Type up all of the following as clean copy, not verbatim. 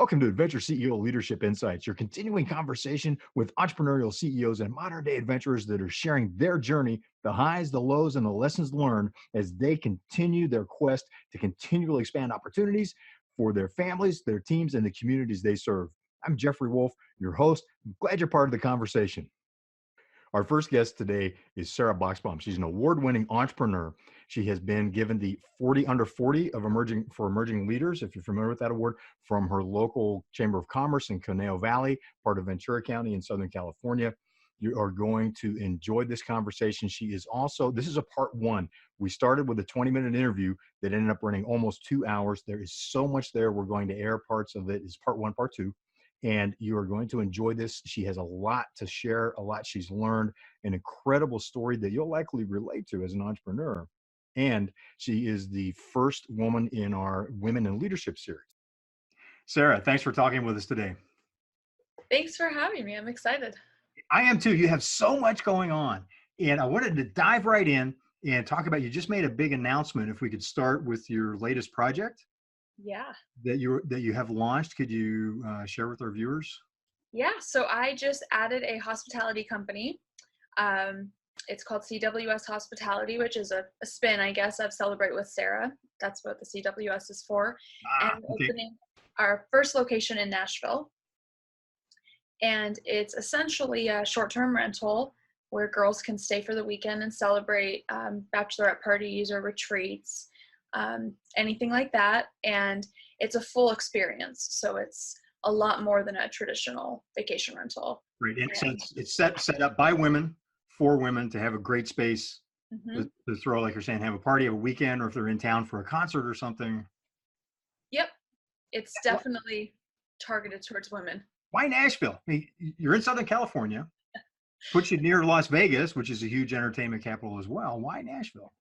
Welcome to Adventure CEO Leadership Insights, your continuing conversation with entrepreneurial CEOs and modern day adventurers that are sharing their journey, the highs, the lows, and the lessons learned as they continue their quest to continually expand opportunities for their families, their teams, and the communities they serve. I'm Jeffrey Wolf, your host. I'm glad you're part of the conversation. Our first guest today is Sarah Buxbaum. She's an award-winning entrepreneur. She has been given the 40 under 40 of emerging leaders, if you're familiar with that award, from her local Chamber of Commerce in Conejo Valley, part of Ventura County in Southern California. You are going to enjoy this conversation. She is also, this is a part one. We started with a 20-minute interview that ended up running almost 2 hours. There is so much there. We're going to air parts of it as part one, part two. And you are going to enjoy this. She has a lot to share, a lot she's learned, an incredible story that you'll likely relate to as an entrepreneur. And she is the first woman in our Women in Leadership series. Sarah, thanks for talking with us today. Thanks for having me. I'm excited. I am too. You have so much going on. And I wanted to dive right in and talk about, you just made a big announcement. If we could start with your latest project. Yeah. That you have launched. Could you share with our viewers? Yeah. So I just added a hospitality company. It's called CWS Hospitality, which is a spin, I guess, of Celebrate with Sarah. That's what the CWS is for. And we're opening our first location in Nashville. And it's essentially a short-term rental where girls can stay for the weekend and celebrate bachelorette parties or retreats. Anything like that. And it's a full experience. So it's a lot more than a traditional vacation rental. Right. And it's set up by women, for women, to have a great space to throw, like you're saying, have a party, have a weekend, or if they're in town for a concert or something. Yep. It's definitely targeted towards women. Why Nashville? I mean, you're in Southern California, puts you near Las Vegas, which is a huge entertainment capital as well. Why Nashville?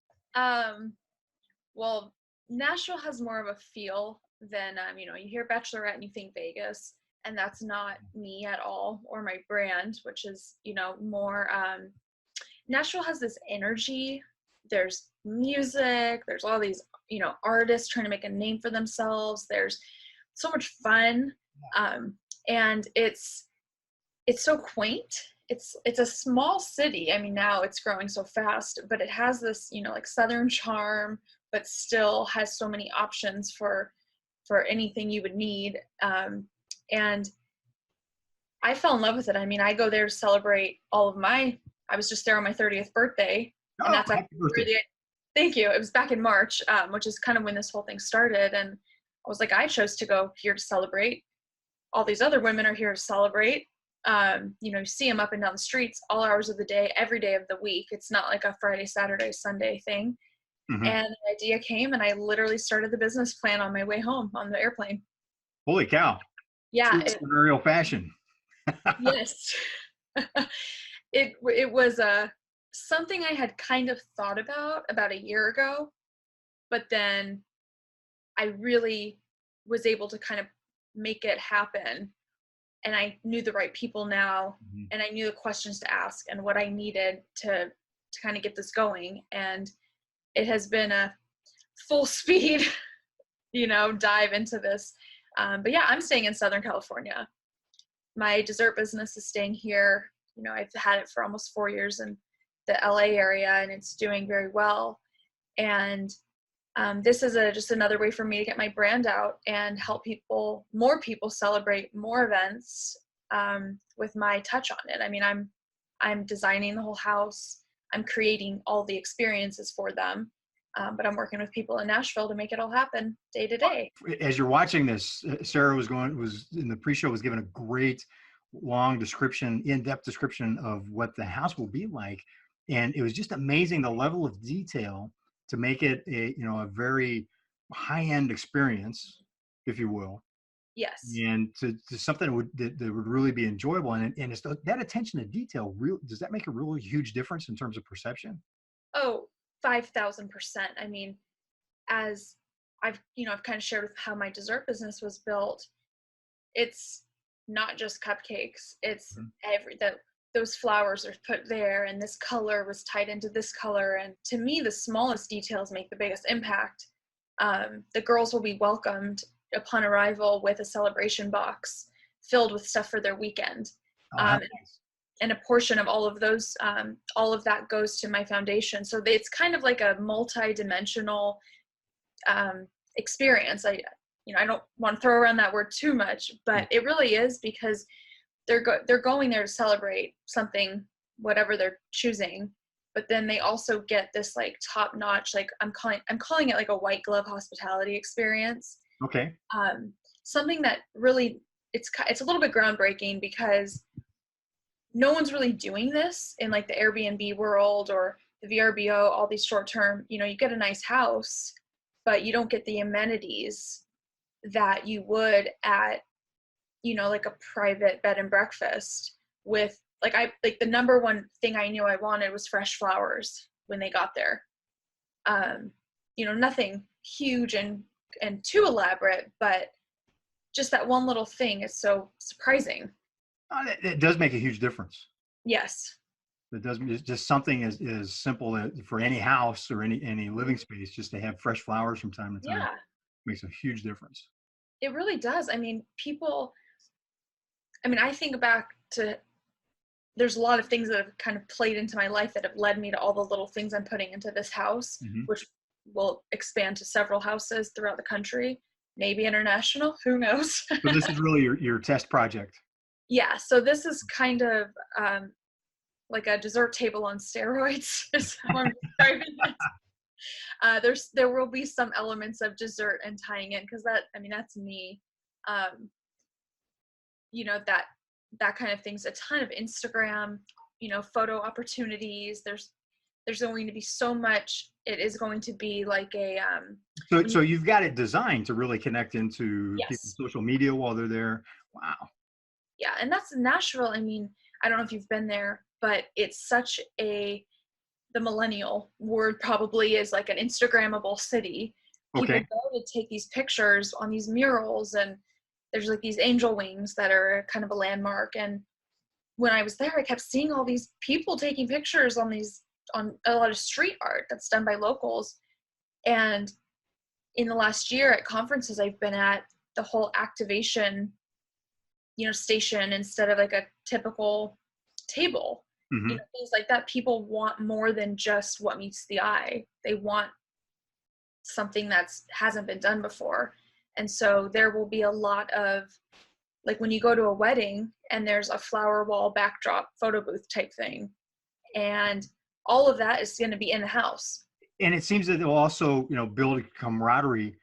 Well, Nashville has more of a feel than, you hear Bachelorette and you think Vegas, and that's not me at all, or my brand, which is, more, Nashville has this energy. There's music, there's all these, artists trying to make a name for themselves. There's so much fun. And it's so quaint. It's a small city. I mean, now it's growing so fast, but it has this, like Southern charm, but still has so many options for anything you would need. And I fell in love with it. I mean, I go there to celebrate I was just there on my 30th birthday. And that's actually thank you. It was back in March, which is kind of when this whole thing started. And I was like, I chose to go here to celebrate. All these other women are here to celebrate. You see them up and down the streets all hours of the day, every day of the week. It's not like a Friday, Saturday, Sunday thing. And the idea came, and I literally started the business plan on my way home on the airplane. Holy cow. Yeah. Entrepreneurial fashion. Yes. It was something I had kind of thought about a year ago, but then I really was able to kind of make it happen. And I knew the right people now, and I knew the questions to ask and what I needed to kind of get this going. And it has been a full speed, dive into this. But yeah, I'm staying in Southern California. My dessert business is staying here. I've had it for almost 4 years in the LA area, and it's doing very well. And this is just another way for me to get my brand out and help more people celebrate more events with my touch on it. I mean, I'm designing the whole house. I'm creating all the experiences for them, but I'm working with people in Nashville to make it all happen day to day. As you're watching this, Sarah was in the pre-show, was given a great long description, in-depth description of what the house will be like. And it was just amazing, the level of detail to make it a very high-end experience, if you will. Yes. And to something that would really be enjoyable. And it's that attention to detail, does that make a really huge difference in terms of perception? Oh, 5,000%. I mean, as I've kind of shared with how my dessert business was built, it's not just cupcakes. It's those flowers are put there, and this color was tied into this color. And to me, the smallest details make the biggest impact. The girls will be welcomed upon arrival with a celebration box filled with stuff for their weekend. Oh, how Um, nice. and a portion of all of those, all of that goes to my foundation. So it's kind of like a multi-dimensional experience. I don't want to throw around that word too much, but it really is, because they're going there to celebrate something, whatever they're choosing. But then they also get this like top notch, like I'm calling it like a white glove hospitality experience. Okay. Something that really, it's a little bit groundbreaking, because no one's really doing this in like the Airbnb world or the VRBO, all these short-term, you get a nice house, but you don't get the amenities that you would at, like a private bed and breakfast with like the number one thing I knew I wanted was fresh flowers when they got there. Nothing huge and too elaborate, but just that one little thing is so surprising. It does make a huge difference. Yes. It does. It's just something as simple as for any house or any living space, just to have fresh flowers from time to time Yeah, makes a huge difference. it really does. I mean, I think back to, there's a lot of things that have kind of played into my life that have led me to all the little things I'm putting into this house, Mm-hmm. which will expand to several houses throughout the country, maybe international, who knows? So this is really your test project. Yeah, so this is kind of like a dessert table on steroids, is how I'm describing it. There will be some elements of dessert and tying in, because that's me. That kind of thing's a ton of Instagram, photo opportunities. There's going to be so much. It is going to be like a So you've got it designed to really connect into people's yes. social media while they're there. Wow. Yeah, and that's Nashville. I don't know if you've been there, but it's such the Millennial word probably is like an Instagrammable city. People Okay. go to take these pictures on these murals, and there's like these angel wings that are kind of a landmark. And when I was there, I kept seeing all these people taking pictures on a lot of street art that's done by locals. And in the last year at conferences I've been at, the whole activation, station instead of like a typical table, Mm-hmm. things like that. People want more than just what meets the eye. They want something that's hasn't been done before. And so there will be a lot of, like when you go to a wedding and there's a flower wall backdrop photo booth type thing, and all of that is going to be in the house. And it seems that they'll also, build a camaraderie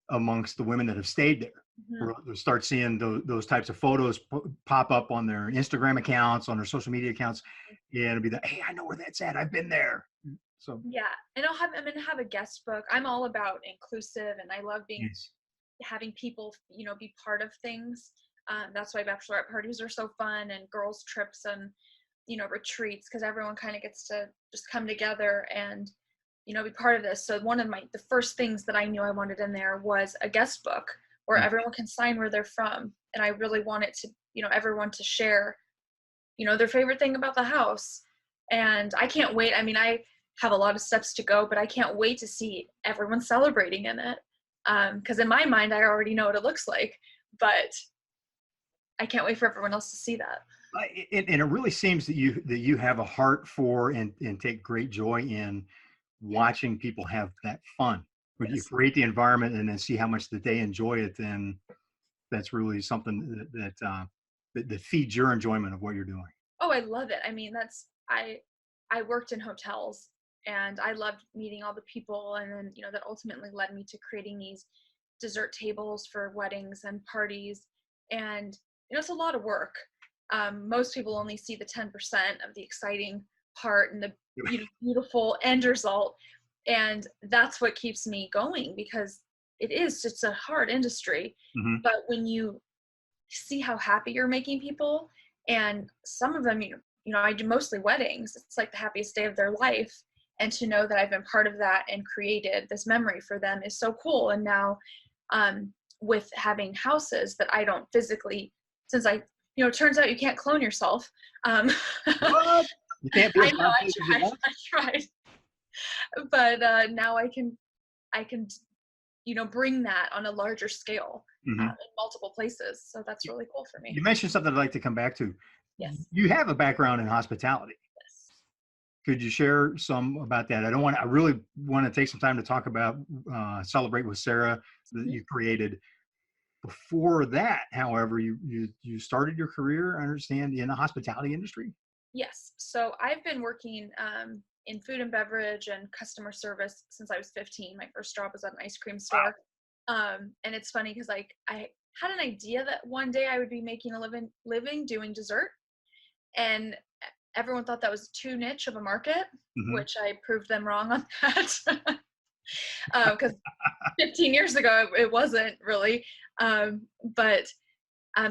amongst the women that have stayed there. Mm-hmm. They'll start seeing those types of photos pop up on their Instagram accounts, on their social media accounts, and it'll be hey, I know where that's at. I've been there. So yeah, and I'm going to have a guest book. I'm all about inclusive, and I love yes. having people, be part of things. That's why bachelorette parties are so fun, and girls trips and, retreats, because everyone kind of gets to just come together and, be part of this. So one of the first things that I knew I wanted in there was a guest book where everyone can sign where they're from. And I really wanted to, everyone to share, their favorite thing about the house. And I can't wait. I have a lot of steps to go, but I can't wait to see everyone celebrating in it. Because in my mind, I already know what it looks like, but I can't wait for everyone else to see that. And it really seems that you have a heart for and take great joy in watching people have that fun. When you create the environment and then see how much that they enjoy it, then that's really something that feeds your enjoyment of what you're doing. Oh, I love it. I worked in hotels, and I loved meeting all the people, and then that ultimately led me to creating these dessert tables for weddings and parties. And it's a lot of work. Most people only see the 10% of the exciting part and the beautiful end result, and that's what keeps me going, because it is just a hard industry. Mm-hmm. But when you see how happy you're making people, and some of them, I do mostly weddings, it's like the happiest day of their life, and to know that I've been part of that and created this memory for them is so cool. And now with having houses that I don't physically, since it turns out you can't clone yourself. What? You can't be I know, I tried. But now I can bring that on a larger scale Hmm. in multiple places. So that's really cool for me. You mentioned something I'd like to come back to. Yes. You have a background in hospitality. Yes. Could you share some about that? I really want to take some time to talk about Celebrate with Sarah that Mhm. you created. Before that, however, you started your career, I understand, in the hospitality industry. Yes. So I've been working in food and beverage and customer service since I was 15. My first job was at an ice cream store. And it's funny because like I had an idea that one day I would be making a living doing dessert, and everyone thought that was too niche of a market, Hmm. which I proved them wrong on that. Because 15 years ago it wasn't really. Um, but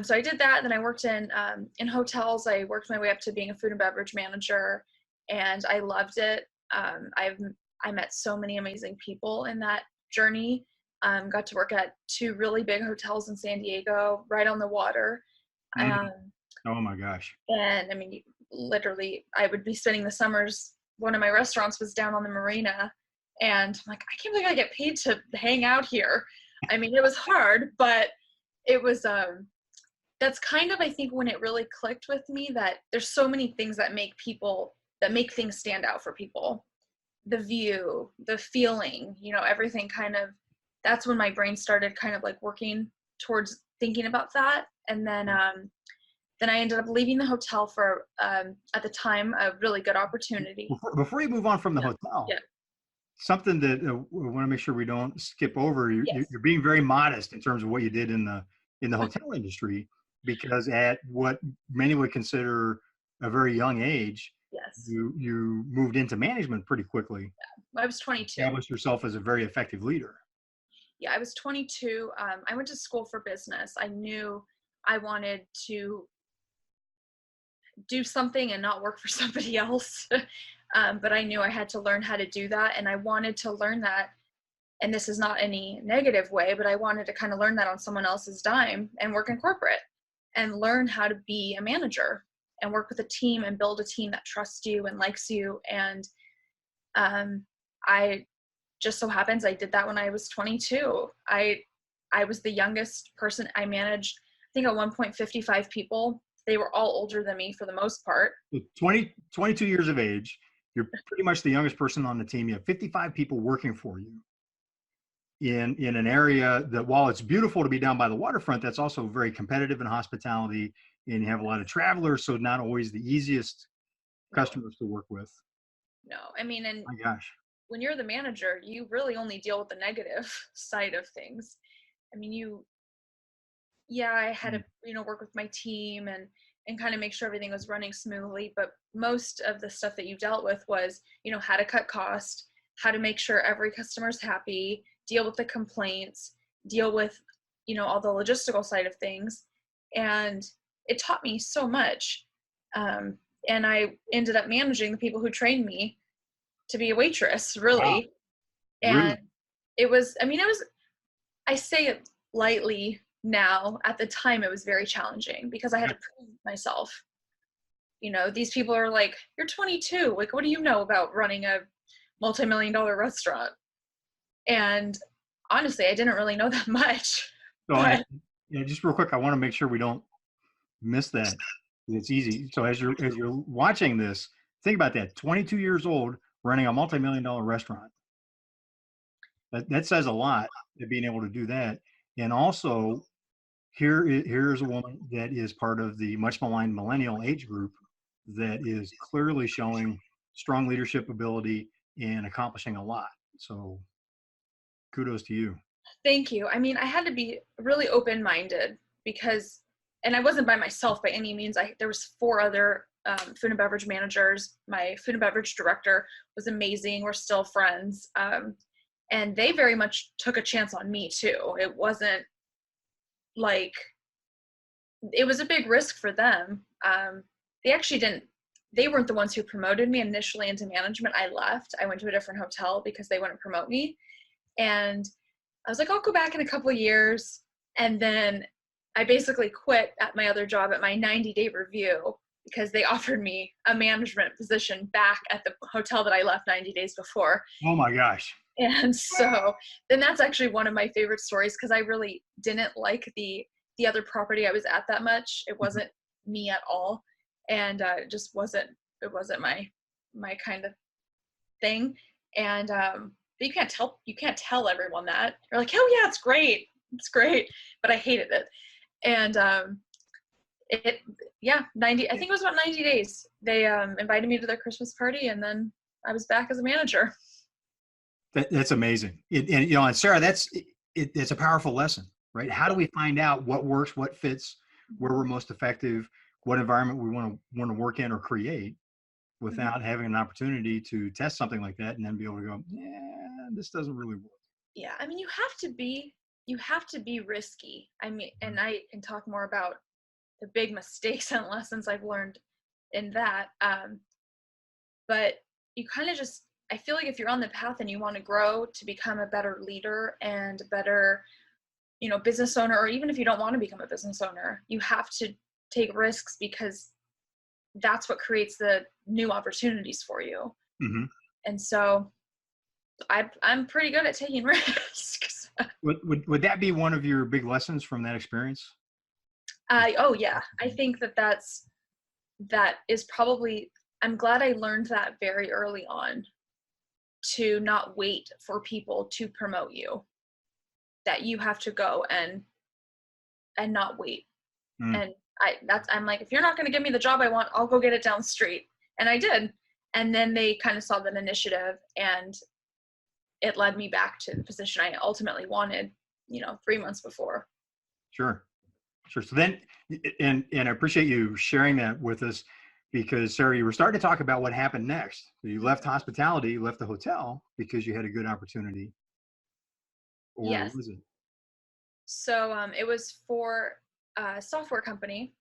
So I did that. Then I worked in hotels. I worked my way up to being a food and beverage manager, and I loved it. I met so many amazing people in that journey. Got to work at two really big hotels in San Diego, right on the water. Hmm. Um, Oh my gosh. and I mean, literally, I would be spending the summers. One of my restaurants was down on the marina, and I'm like, I can't believe I get paid to hang out here. I mean, it was hard, but it was that's kind of, I think, when it really clicked with me that there's so many things that make things stand out for people. The view, the feeling, everything kind of, that's when my brain started kind of like working towards thinking about that. And then I ended up leaving the hotel for, at the time, a really good opportunity. Before you move on from the Yeah. hotel, Yeah. something that we want to make sure we don't skip over. Yes. You're being very modest in terms of what you did in the hotel industry, because at what many would consider a very young age, Yes. you moved into management pretty quickly, I was 22. established yourself as a very effective leader. Yeah, I was 22. I went to school for business. I knew I wanted to do something and not work for somebody else. But I knew I had to learn how to do that. And I wanted to learn that. And this is not any negative way, but I wanted to kind of learn that on someone else's dime and work in corporate and learn how to be a manager and work with a team and build a team that trusts you and likes you. And I just so happens I did that when I was 22. I was the youngest person. I managed, I think, at one point 55 people. They were all older than me for the most part. So 22 years of age, you're pretty much the youngest person on the team. You have 55 people working for you in an area that, while it's beautiful to be down by the waterfront, that's also very competitive in hospitality, and you have a lot of travelers, so not always the easiest No, customers to work with. no. I mean, and My gosh. when you're the manager, you really only deal with the negative side of things. I mean, yeah, I had to, work with my team and kind of make sure everything was running smoothly. But most of the stuff that you dealt with was, how to cut cost, how to make sure every customer's happy, deal with the complaints, deal with, all the logistical side of things. And it taught me so much. Um, and I ended up managing the people who trained me to be a waitress, Wow. really. And Really? I say it lightly now. At the time, it was very challenging because I had Yeah. to prove myself. These people are like, you're 22. Like, what do you know about running a multi-million-dollar restaurant? And honestly, I didn't really know that much. So But yeah, just real quick, I want to make sure we don't miss that. It's easy. So as you're watching this, think about that. 22 years old, running a multi-million dollar restaurant. That says a lot, to being able to do that. And also, here's a woman that is part of the much maligned millennial age group that is clearly showing strong leadership ability and accomplishing a lot. So kudos to you. thank you. I mean, I had to be really open-minded because, and I wasn't by myself by any means. There was four other food and beverage managers. My food and beverage director was amazing. We're still friends. And they very much took a chance on me too. It wasn't like, it was a big risk for them. They actually they weren't the ones who promoted me initially into management. I left. I went to a different hotel because they wouldn't promote me. And I was like, I'll go back in a couple of years. And then I basically quit at my other job at my 90-day review because they offered me a management position back at the hotel that I left 90 days before. Oh my gosh. And so then that's actually one of my favorite stories, because I really didn't like the other property I was at that much. It Mhm. wasn't me at all. And it just wasn't, it wasn't my kind of thing. And but you can't tell everyone that. You're like, oh yeah, it's great. It's great. But I hated it. And it yeah, 90, I think it was about 90 days. They invited me to their Christmas party, and then I was back as a manager. That's amazing. And you know, and Sarah, it's a powerful lesson, right? How do we find out what works, what fits, where we're most effective, what environment we want to work in or create, Mhm. without having an opportunity to test something like that and then be able to go, yeah, this doesn't really work. Yeah, I mean, you have to be risky. I mean, and I can talk more about the big mistakes and lessons I've learned in that. But you kind of just, I feel like if you're on the path and you want to grow to become a better leader and a better, business owner, or even if you don't want to become a business owner, you have to take risks, because that's what creates the new opportunities for you. Mm-hmm. And so I'm pretty good at taking risks. Would that be one of your big lessons from that experience? Oh yeah, I think that is probably, I'm glad I learned that very early on, to not wait for people to promote you, that you have to go and not wait. Mm, And I'm like, if you're not going to give me the job I want, I'll go get it down the street. And I did. And then they kind of saw that initiative, and it led me back to the position I ultimately wanted, 3 months before. sure. Sure. So then, and I appreciate you sharing that with us, because Sarah, you were starting to talk about what happened next. So you left hospitality, you left the hotel because you had a good opportunity, or what Yes. was it? So it was for a software company,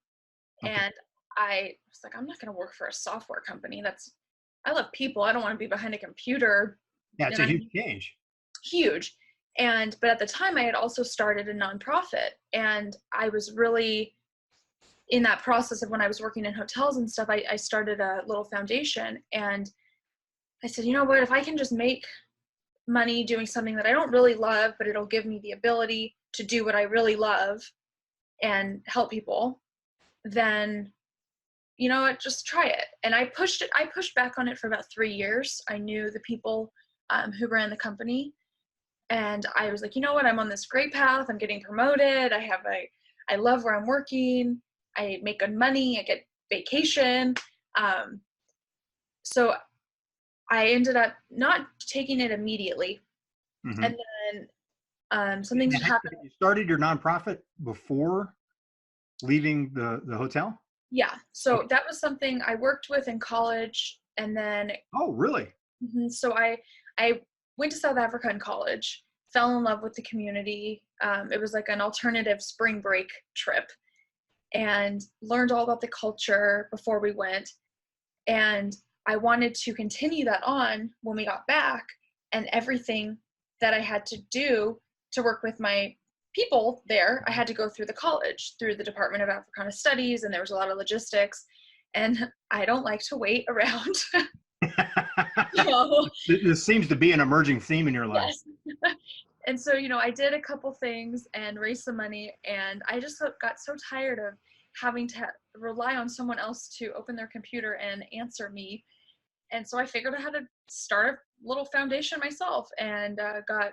Okay. and I was like, I'm not going to work for a software company. I love people. I don't want to be behind a computer. Yeah, it's And a I huge change. huge. But at the time I had also started a nonprofit, and I was really in that process of, when I was working in hotels and stuff, I started a little foundation, and I said, you know what, if I can just make money doing something that I don't really love, but it'll give me the ability to do what I really love and help people, then you know what, just try it. And I pushed back on it for about 3 years. I knew the people who ran the company, and I was like, you know what, I'm on this great path. I'm getting promoted. I love where I'm working. I make good money. I get vacation. Um, so I ended up not taking it immediately. Hmm. And then something And happened. you started your nonprofit before leaving the hotel? Yeah. So Okay. that was something I worked with in college. And then, Oh, really? so I went to South Africa in college, fell in love with the community. It was like an alternative spring break trip, and learned all about the culture before we went. And I wanted to continue that on when we got back, and everything that I had to do to work with my people there, I had to go through the college, through the Department of Africana Studies, and there was a lot of logistics. And I don't like to wait around. So, This seems to be an emerging theme in your life. yes. And so, I did a couple things and raised some money, and I just got so tired of having to rely on someone else to open their computer and answer me. And so I figured I had to start a little foundation myself, and got a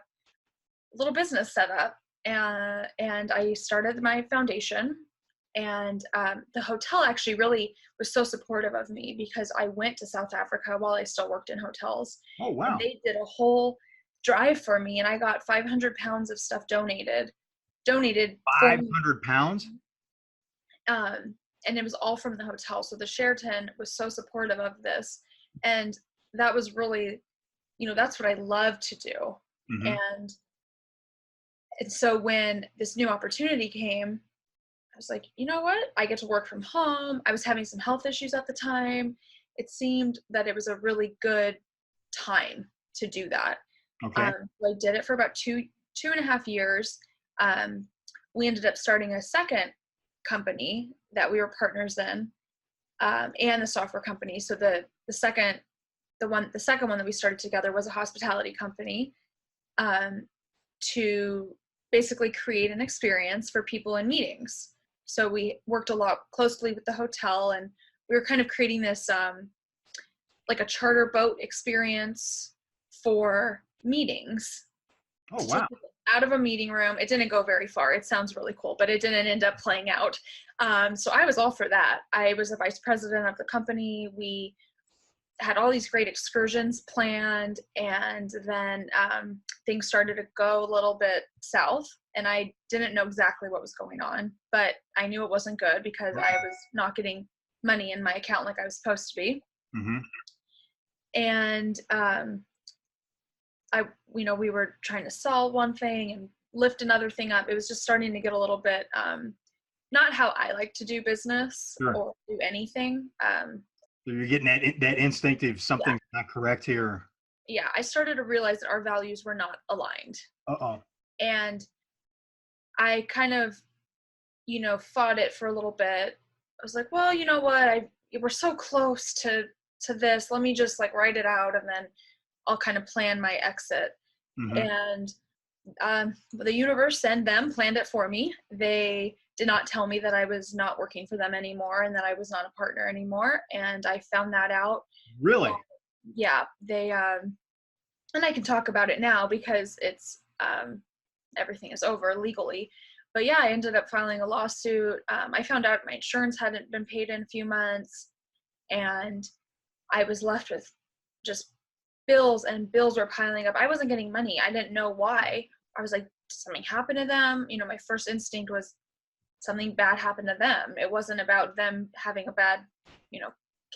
little business set up. And I started my foundation. And the hotel actually really was so supportive of me, because I went to South Africa while I still worked in hotels, Oh, and wow. they did a whole drive for me, and I got 500 pounds of stuff donated for me. 500 pounds? um, and it was all from the hotel. So the Sheraton was so supportive of this, and that was really, that's what I love to do. Hmm. And so when this new opportunity came, I was like, you know what? I get to work from home. I was having some health issues at the time. It seemed that it was a really good time to do that. Okay. So I did it for about 2.5 years. Um, we ended up starting a second company that we were partners in, and the software company. So the second one that we started together was a hospitality company. to basically create an experience for people in meetings. So we worked a lot closely with the hotel, and we were kind of creating this like a charter boat experience for meetings Oh, to take wow. people out of a meeting room. It didn't go very far. It sounds really cool, but it didn't end up playing out. So I was all for that. I was a vice president of the company. We had all these great excursions planned, and then things started to go a little bit south, and I didn't know exactly what was going on, but I knew it wasn't good because I was not getting money in my account like I was supposed to be. Mm-hmm. And we were trying to sell one thing and lift another thing up. It was just starting to get a little bit not how I like to do business Sure. or do anything. So you're getting that instinctive something's not correct here. Yeah, I started to realize that our values were not aligned. Uh-oh. And I kind of, fought it for a little bit. I was like, well, you know what? We're so close to this. Let me just like write it out, and then I'll kind of plan my exit. Mm-hmm. And the universe and them planned it for me. They did not tell me that I was not working for them anymore and that I was not a partner anymore. And I found that out. Really? Yeah, they, and I can talk about it now because it's, everything is over legally. But yeah, I ended up filing a lawsuit. I found out my insurance hadn't been paid in a few months, and I was left with just bills, and bills were piling up. I wasn't getting money. I didn't know why. I was like, did something happen to them? My first instinct was something bad happened to them. It wasn't about them having a bad,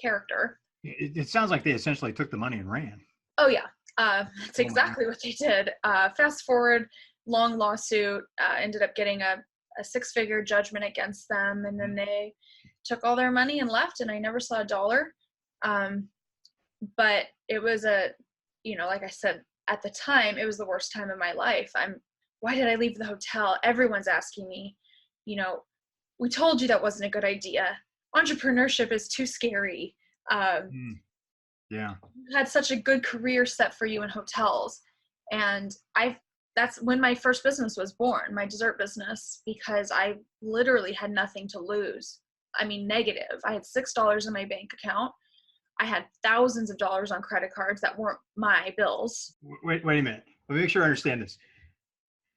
character. It sounds like they essentially took the money and ran. Oh yeah, that's exactly what they did. Fast forward, long lawsuit, ended up getting a six-figure judgment against them, and then they took all their money and left, and I never saw a dollar. But it was like I said, at the time, it was the worst time of my life. Why did I leave the hotel? Everyone's asking me, we told you that wasn't a good idea. Entrepreneurship is too scary. Yeah. You had such a good career set for you in hotels. And that's when my first business was born, my dessert business, because I literally had nothing to lose. I mean, negative. I had $6 in my bank account. I had thousands of dollars on credit cards that weren't my bills. Wait a minute. Let me make sure I understand this.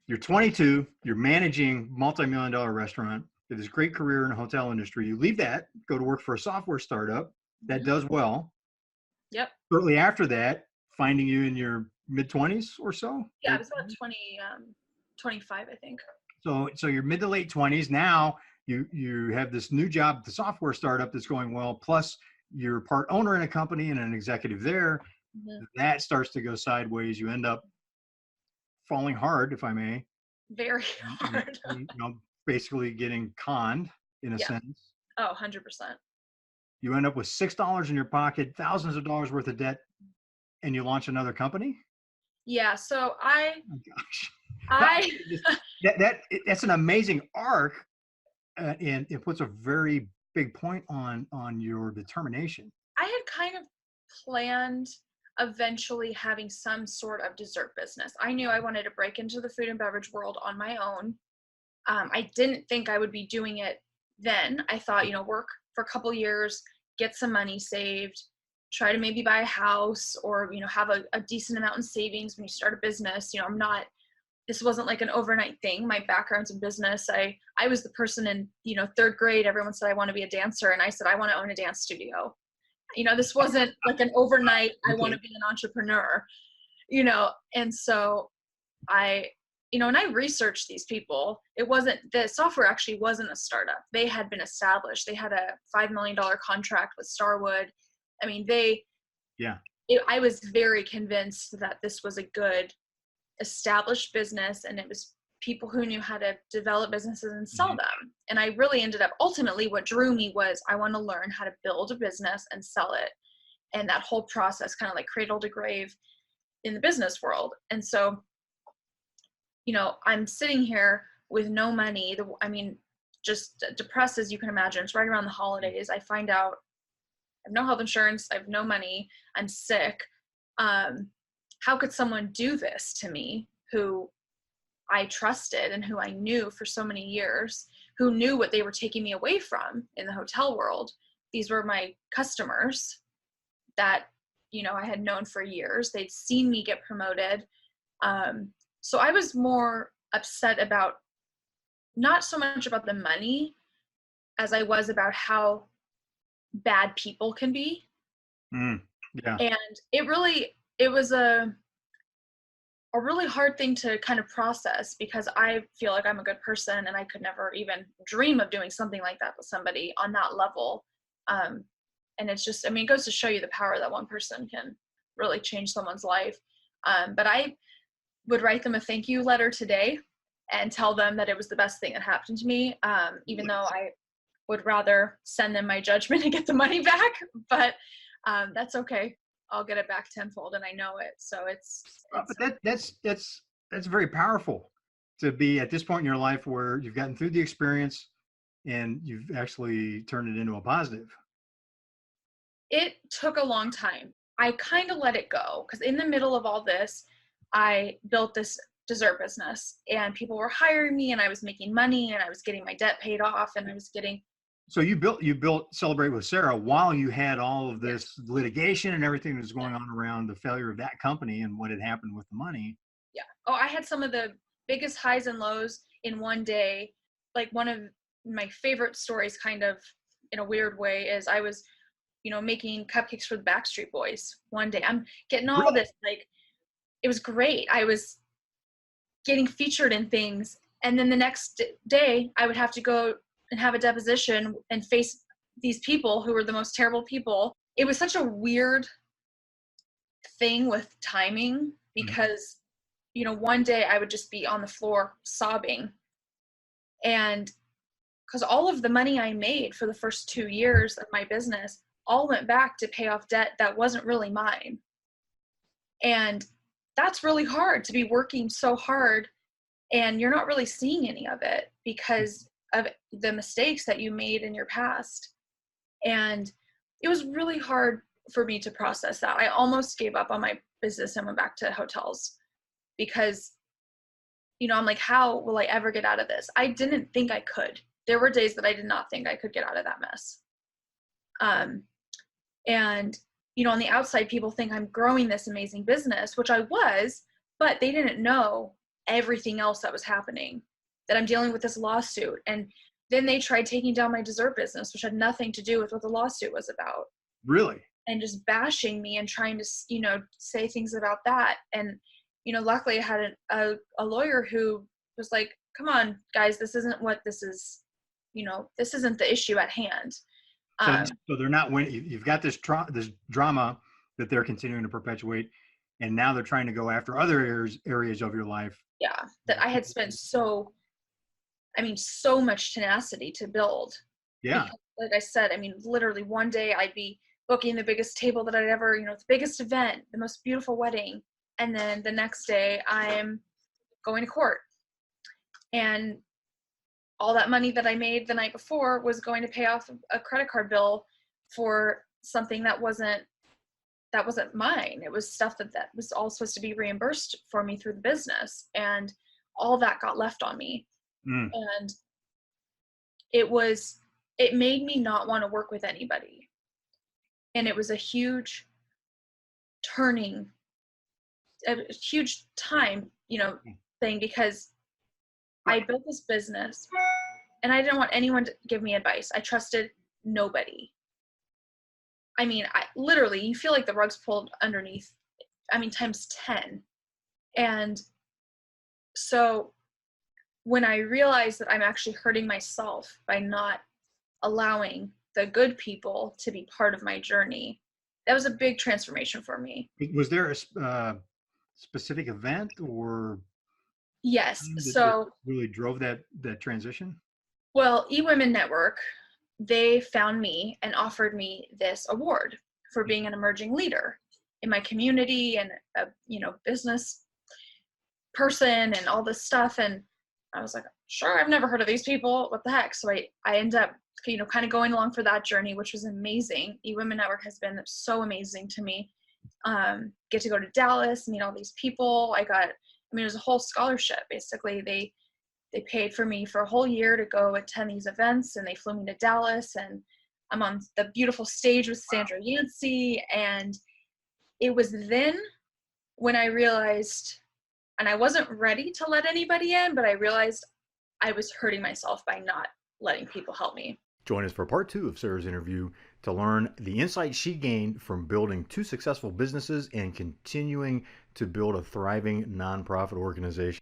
You're 22. You're managing multi-million-dollar restaurant. You have this great career in the hotel industry. You leave that, go to work for a software startup that does well. Yep. Shortly after that, finding you in your mid-20s or so? Yeah, I was about 25, I think. So you're mid to late 20s. Now you have this new job at the software startup that's going well, plus you're part owner in a company and an executive there. Mm-hmm. That starts to go sideways. You end up falling hard, if I may. Very hard. Basically getting conned in a sense. Oh, 100%. You end up with $6 in your pocket, thousands of dollars worth of debt, and you launch another company? Yeah, so oh my gosh. That's an amazing arc, and it puts a very big point on your determination. I had kind of planned eventually having some sort of dessert business. I knew I wanted to break into the food and beverage world on my own. I didn't think I would be doing it then. I thought, work for a couple years, get some money saved, try to maybe buy a house, or, have a decent amount in savings when you start a business. This wasn't like an overnight thing. My background's in business. I was the person in, third grade, everyone said I want to be a dancer. And I said, I want to own a dance studio. This wasn't like an overnight, I want to be an entrepreneur, and so and I researched these people. The software actually wasn't a startup. They had been established. They had a $5 million contract with Starwood. I mean, I was very convinced that this was a good established business, and it was people who knew how to develop businesses and sell them. And I really ended up, ultimately what drew me was I want to learn how to build a business and sell it. And that whole process, kind of like cradle to grave in the business world. And so, I'm sitting here with no money. Just depressed as you can imagine. It's right around the holidays. I find out I have no health insurance. I have no money. I'm sick. how could someone do this to me who I trusted and who I knew for so many years, who knew what they were taking me away from in the hotel world. These were my customers that, I had known for years. They'd seen me get promoted. So I was more upset about, not so much about the money as I was about how bad people can be. Yeah. And it was a really hard thing to kind of process, because I feel like I'm a good person and I could never even dream of doing something like that with somebody on that level. And it's just, it goes to show you the power that one person can really change someone's life. But I would write them a thank you letter today and tell them that it was the best thing that happened to me, even though I would rather send them my judgment and get the money back. But that's okay. I'll get it back tenfold, and I know it. So But that's very powerful to be at this point in your life where you've gotten through the experience and you've actually turned it into a positive. It took a long time. I kind of let it go, because in the middle of all this, I built this dessert business and people were hiring me and I was making money and I was getting my debt paid off and I was getting. So you built Celebrate with Sarah while you had all of this litigation and everything that was going on around the failure of that company and what had happened with the money. Yeah. Oh, I had some of the biggest highs and lows in one day. Like, one of my favorite stories, kind of in a weird way, is I was, making cupcakes for the Backstreet Boys one day. I'm getting all this, like, it was great. I was getting featured in things. And then the next day I would have to go and have a deposition and face these people who were the most terrible people. It was such a weird thing with timing, because, one day I would just be on the floor sobbing. And because all of the money I made for the first 2 years of my business all went back to pay off debt that wasn't really mine. And that's really hard, to be working so hard and you're not really seeing any of it because of the mistakes that you made in your past. And it was really hard for me to process that. I almost gave up on my business and went back to hotels because, I'm like, how will I ever get out of this? I didn't think I could. There were days that I did not think I could get out of that mess. And, on the outside, people think I'm growing this amazing business, which I was, but they didn't know everything else that was happening, that I'm dealing with this lawsuit. And then they tried taking down my dessert business, which had nothing to do with what the lawsuit was about. Really? And just bashing me and trying to, say things about that. And, luckily I had a lawyer who was like, come on, guys, this isn't what this is. This isn't the issue at hand. So they're not winning. You've got this drama that they're continuing to perpetuate, and now they're trying to go after other areas of your life. Yeah, that I had spent so much tenacity to build. Yeah. Because, like I said, literally one day I'd be booking the biggest table that I'd ever, the biggest event, the most beautiful wedding. And then the next day I'm going to court. And all that money that I made the night before was going to pay off a credit card bill for something that wasn't mine. It was stuff that was all supposed to be reimbursed for me through the business. And all that got left on me. And it made me not want to work with anybody. And it was a huge time, thing, because I built this business and I didn't want anyone to give me advice. I trusted nobody. I literally, you feel like the rug's pulled underneath, times 10. And so when I realized that I'm actually hurting myself by not allowing the good people to be part of my journey, that was a big transformation for me. Was there a specific event or? Yes. So really drove that transition? Well, eWomen Network, they found me and offered me this award for being an emerging leader in my community and a, business person and all this stuff. And I was like, sure, I've never heard of these people. What the heck? So I ended up, kind of going along for that journey, which was amazing. eWomen Network has been so amazing to me. get to go to Dallas, meet all these people. It was a whole scholarship. Basically, they paid for me for a whole year to go attend these events, and they flew me to Dallas, and I'm on the beautiful stage with Sandra Yancey. And it was then when I realized, and I wasn't ready to let anybody in, but I realized I was hurting myself by not letting people help me. Join us for part 2 of Sarah's interview to learn the insight she gained from building 2 successful businesses and continuing to build a thriving nonprofit organization.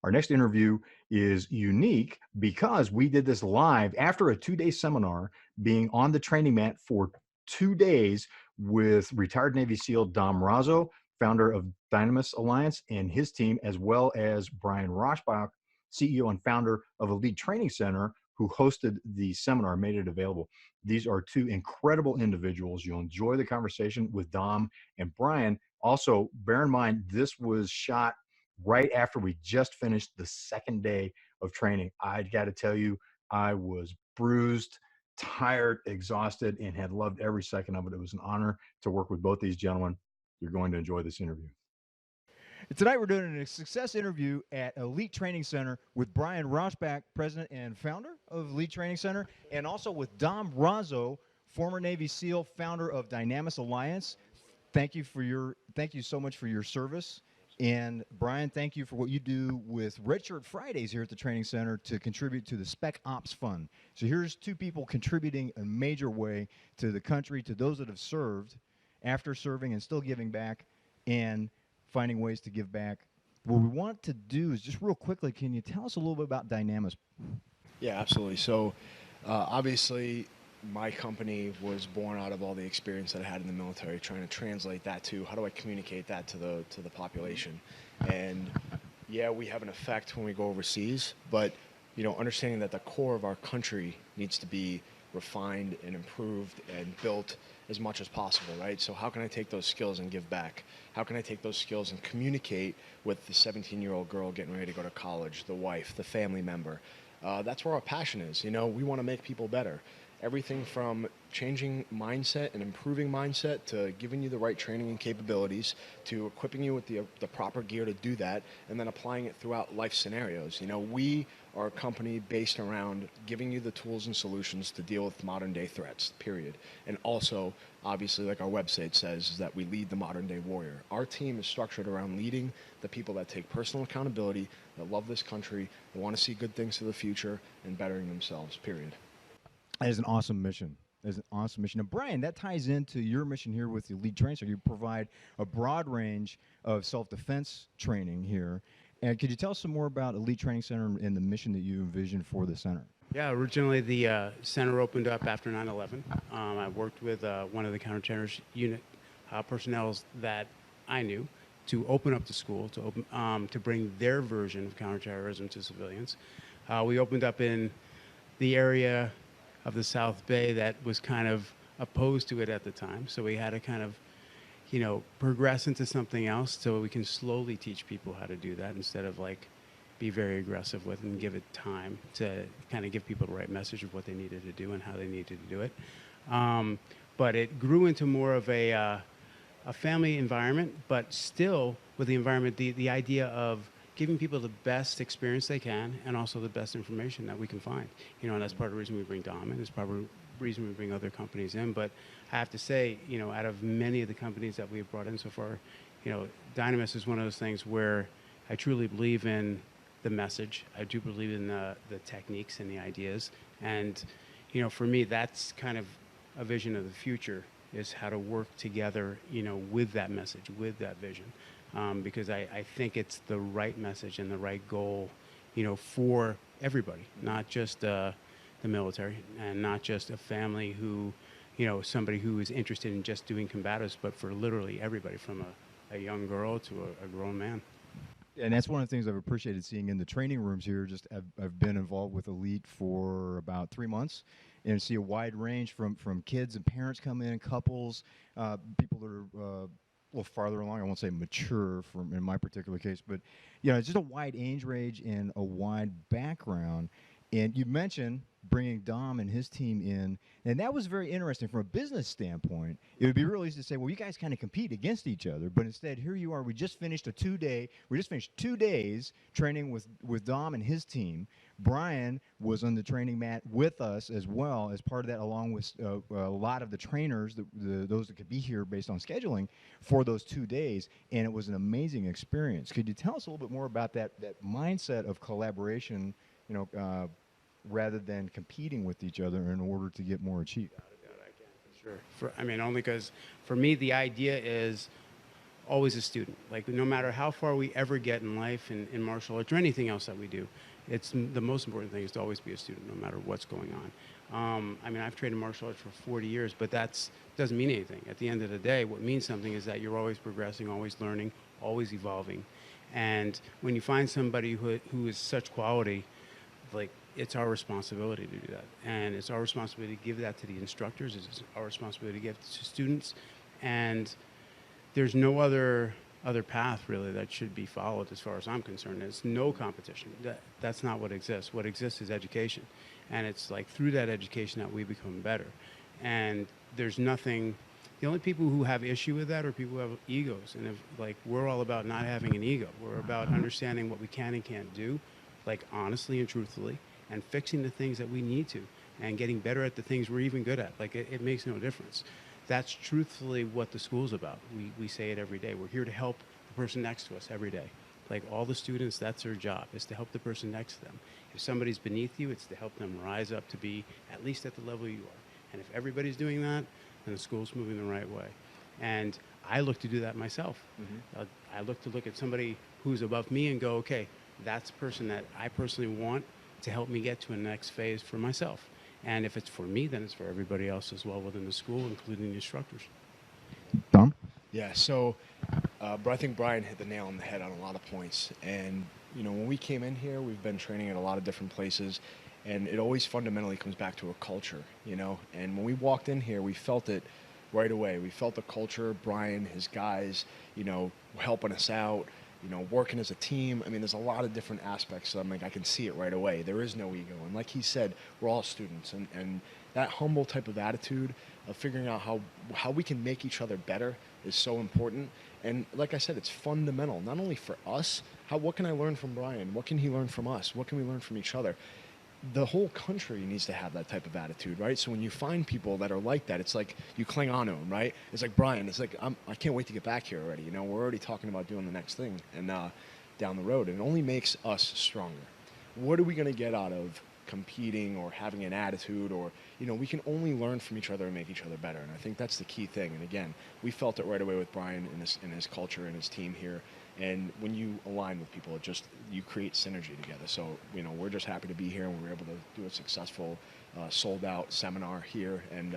Our next interview is unique because we did this live after a 2-day seminar, being on the training mat for 2 days with retired Navy SEAL Dom Razo, founder of Dynamis Alliance, and his team, as well as Brian Rauchbach, CEO and founder of Elite Training Center, who hosted the seminar, made it available. These are 2 incredible individuals. You'll enjoy the conversation with Dom and Brian. Also, bear in mind, this was shot right after we just finished the 2nd day of training. I got to tell you, I was bruised, tired, exhausted, and had loved every second of it. It was an honor to work with both these gentlemen. You're going to enjoy this interview. Tonight, we're doing a success interview at Elite Training Center with Brian Rauchbach, president and founder of Elite Training Center, and also with Dom Razo, former Navy SEAL, founder of Dynamis Alliance. Thank you so much for your service. And Brian, thank you for what you do with Red Shirt Fridays here at the training center to contribute to the Spec Ops Fund. So here's 2 people contributing a major way to the country, to those that have served, after serving and still giving back, and finding ways to give back. What we want to do is just real quickly, can you tell us a little bit about Dynamis? Yeah, absolutely. So obviously my company was born out of all the experience that I had in the military, trying to translate that to how do I communicate that to the population. And yeah, we have an effect when we go overseas, but understanding that the core of our country needs to be refined and improved and built as much as possible, right? So how can I take those skills and give back? How can I take those skills and communicate with the 17-year-old girl getting ready to go to college, the wife, the family member? That's where our passion is. We want to make people better. Everything from changing mindset and improving mindset to giving you the right training and capabilities to equipping you with the proper gear to do that, and then applying it throughout life scenarios. We are a company based around giving you the tools and solutions to deal with modern day threats, period. And also, obviously, like our website says, is that we lead the modern day warrior. Our team is structured around leading the people that take personal accountability, that love this country, that want to see good things for the future, and bettering themselves, period. That is an awesome mission. Now, Brian, that ties into your mission here with the Elite Training Center. You provide a broad range of self-defense training here. And could you tell us some more about Elite Training Center and the mission that you envisioned for the center? Yeah, originally the center opened up after 9/11. I worked with one of the counterterrorist unit personnel that I knew to open up the school, to bring their version of counterterrorism to civilians. We opened up in the area of the South Bay that was kind of opposed to it at the time. So we had to kind of, progress into something else so we can slowly teach people how to do that instead of be very aggressive with and give it time to kind of give people the right message of what they needed to do and how they needed to do it. But it grew into more of a family environment, but still with the environment, the idea of giving people the best experience they can and also the best information that we can find. And that's part of the reason we bring Dom in. It's part of the reason we bring other companies in. But I have to say, out of many of the companies that we've brought in so far, Dynamis is one of those things where I truly believe in the message. I do believe in the techniques and the ideas. And, for me, that's kind of a vision of the future, is how to work together, with that message, with that vision. Because I think it's the right message and the right goal, for everybody, not just the military and not just a family who, somebody who is interested in just doing combatives, but for literally everybody from a young girl to a grown man. And that's one of the things I've appreciated seeing in the training rooms here. I've been involved with Elite for about 3 months, and see a wide range from kids and parents come in, couples, people that are a little farther along. I won't say mature in my particular case, but it's just a wide age range and a wide background. And you mentioned bringing Dom and his team in, and that was very interesting from a business standpoint. It would be really easy to say, well, you guys kind of compete against each other, but instead, here you are. We just finished 2 days training with Dom and his team. Brian was on the training mat with us as well as part of that, along with a lot of the trainers, those that could be here based on scheduling for those 2 days, and it was an amazing experience. Could you tell us a little bit more about that mindset of collaboration, rather than competing with each other in order to get more achieved? Sure. I mean, only because for me, the idea is always a student. Like, no matter how far we ever get in life, in martial arts or anything else that we do, it's the most important thing is to always be a student, no matter what's going on. I mean, I've trained in martial arts for 40 years, but that doesn't mean anything. At the end of the day, what means something is that you're always progressing, always learning, always evolving. And when you find somebody who is such quality, like, it's our responsibility to do that. And it's our responsibility to give that to the instructors. It's our responsibility to give it to students. And there's no other path, really, that should be followed as far as I'm concerned. There's no competition. That's not what exists. What exists is education. And it's like through that education that we become better. And there's nothing... The only people who have issue with that are people who have egos. And we're all about not having an ego. We're about understanding what we can and can't do, like honestly and truthfully, and fixing the things that we need to, and getting better at the things we're even good at. Like, it makes no difference. That's truthfully what the school's about. We say it every day. We're here to help the person next to us every day. Like, all the students, that's their job, is to help the person next to them. If somebody's beneath you, it's to help them rise up to be at least at the level you are. And if everybody's doing that, then the school's moving the right way. And I look to do that myself. Mm-hmm. I look at somebody who's above me and go, okay, that's a person that I personally want to help me get to a next phase for myself. And if it's for me, then it's for everybody else as well within the school, including the instructors. Dom? Yeah, so but I think Brian hit the nail on the head on a lot of points. And, when we came in here, we've been training at a lot of different places, and it always fundamentally comes back to a culture, And when we walked in here, we felt it right away. We felt the culture, Brian, his guys, helping us out, working as a team. I mean, there's a lot of different aspects. So I can see it right away. There is no ego. And like he said, we're all students. And that humble type of attitude of figuring out how we can make each other better is so important. And like I said, it's fundamental, not only for us. What can I learn from Brian? What can he learn from us? What can we learn from each other? The whole country needs to have that type of attitude, right? So when you find people that are like that, it's like you cling on to them, right? It's like, Brian, it's like, I can't wait to get back here already. We're already talking about doing the next thing and down the road. And it only makes us stronger. What are we going to get out of competing or having an attitude? Or, we can only learn from each other and make each other better. And I think that's the key thing. And again, we felt it right away with Brian and his culture and his team here. And when you align with people, you create synergy together. So, we're just happy to be here, and we were able to do a successful, sold-out seminar here. And,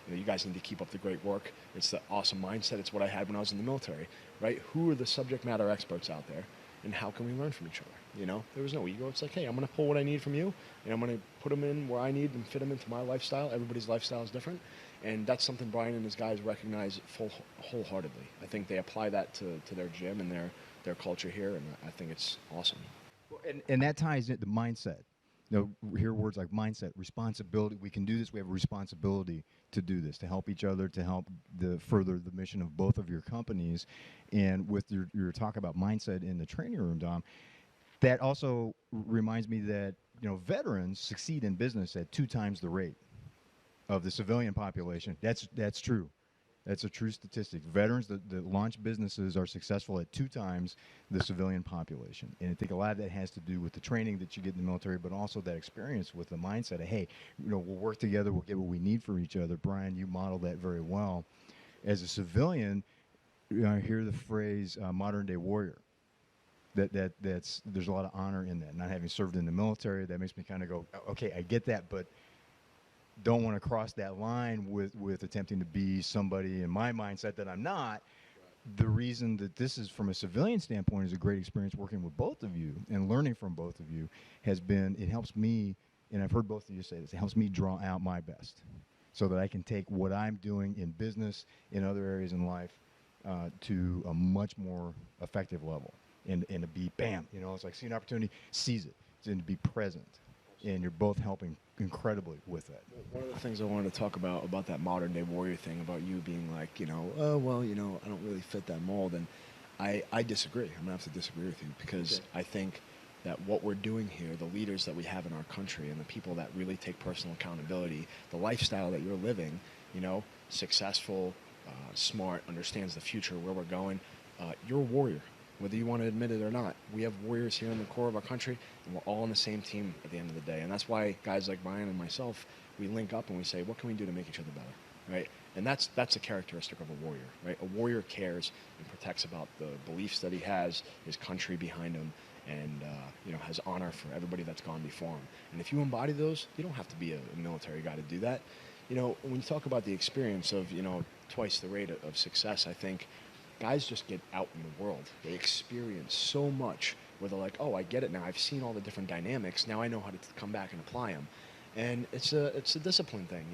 you guys need to keep up the great work. It's the awesome mindset. It's what I had when I was in the military, right? Who are the subject matter experts out there, and how can we learn from each other? There was no ego. It's like, hey, I'm going to pull what I need from you, and I'm going to put them in where I need and fit them into my lifestyle. Everybody's lifestyle is different. And that's something Brian and his guys recognize wholeheartedly. I think they apply that to their gym and their culture here, and I think it's awesome. And that ties into the mindset. Hear words like mindset, responsibility. We can do this. We have a responsibility to do this, to help each other, to help further the mission of both of your companies. And with your talk about mindset in the training room, Dom, that also reminds me that veterans succeed in business at 2 times the rate of the civilian population. That's true. That's a true statistic. Veterans that launch businesses are successful at 2 times the civilian population. And I think a lot of that has to do with the training that you get in the military, but also that experience with the mindset of, hey, we'll work together, we'll get what we need for each other. Brian, you modeled that very well. As a civilian, I hear the phrase modern day warrior. There's a lot of honor in that. Not having served in the military, that makes me kind of go, okay, I get that, but don't want to cross that line with attempting to be somebody in my mindset that I'm not. Right. The reason that this is, from a civilian standpoint, is a great experience working with both of you and learning from both of you has been, it helps me, and I've heard both of you say this, it helps me draw out my best so that I can take what I'm doing in business, in other areas in life, to a much more effective level and to be, bam, it's like see an opportunity, seize it, and to be present. and you're both helping incredibly with that. One of the things I wanted to talk about that modern day warrior thing, about you being like, oh, well, I don't really fit that mold. And I disagree. I'm going to have to disagree with you, because I think that what we're doing here, the leaders that we have in our country and the people that really take personal accountability, the lifestyle that you're living, successful, smart, understands the future, where we're going, you're a warrior. Whether you want to admit it or not, we have warriors here in the core of our country, and we're all on the same team at the end of the day. And that's why guys like Brian and myself, we link up and we say, what can we do to make each other better, right? And that's a characteristic of a warrior, right? A warrior cares and protects about the beliefs that he has, his country behind him, and has honor for everybody that's gone before him. And if you embody those, you don't have to be a military guy to do that. When you talk about the experience of twice the rate of success, I think guys just get out in the world. They experience so much where they're like, oh, I get it now. I've seen all the different dynamics. Now I know how to come back and apply them. And it's a discipline thing.